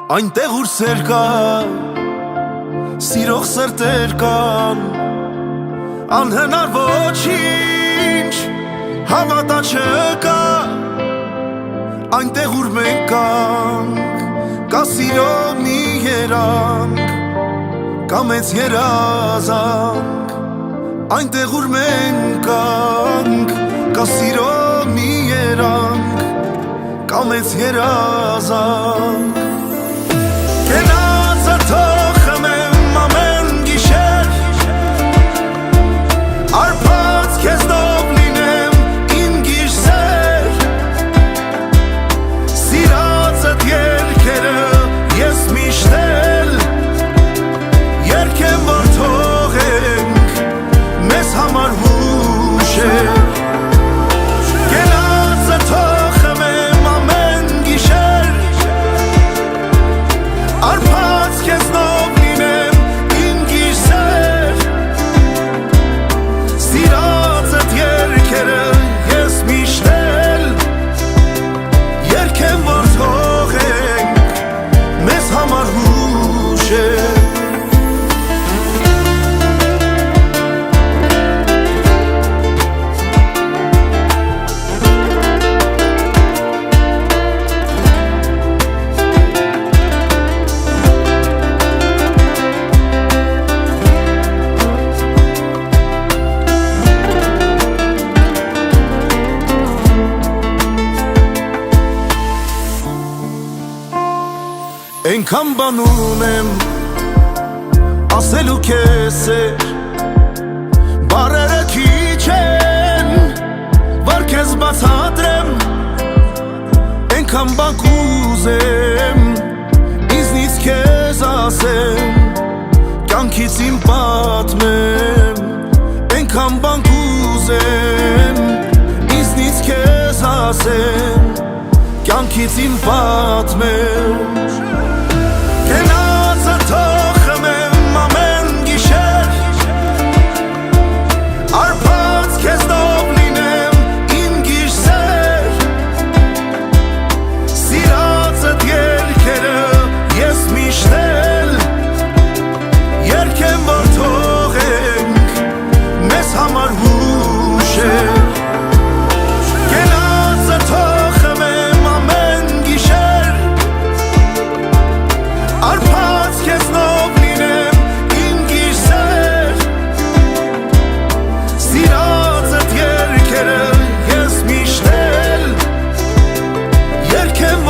Այնտեղ ուր սեր կա, սիրող սրտեր կան, անհնար ոչինչ հավատա չկա, այնտեղ ուր մենք կանք, կա սիրո մի երանք, կա մեծ երազանք, այնտեղ ուր մենք կանք, կա սիրո մի երանք, կա մեծ երազանք. Կենացը թող խմեմ ամեն գիշեր, արփած քեզնով լինեմ իմ գիշեր, սիրածդ երգերը ես միշտ էլ երգեմ, որ թողենք մեզ համար հուշեր. Կենացը թող խմեմ ամեն գիշեր, արփած քեզնով լինեմ իմ գիշեր, սիրածդ երգերը ես միշտ էլ երգեմ, որ թողենք մեզ համար հուշեր. Այնքան բան ունեմ ասելու քեզ էր, բառերը քիչ են, որ քեզ բացատրեմ, այնքան բան կուզեմ ինձնից քեզ ասեմ, կյանքից իմ պատմեմ, այնքան բան կուզեմ ինձնից քեզ ասեմ, կյանքից իմ պատմեմ. Կենացը թող խմեմ ամեն գիշեր, արփած քեզնով լինեմ իմ գիշեր, սիրածդ երգերը ես միշտ էլ երգեմ, որ թողենք մեզ համար հուշեր. Կենացը թող խմեմ ամեն գիշեր, արփած քեզնով լինեմ իմ գիշեր, սիրածդ երգերը ես միշտ էլ երգեմ,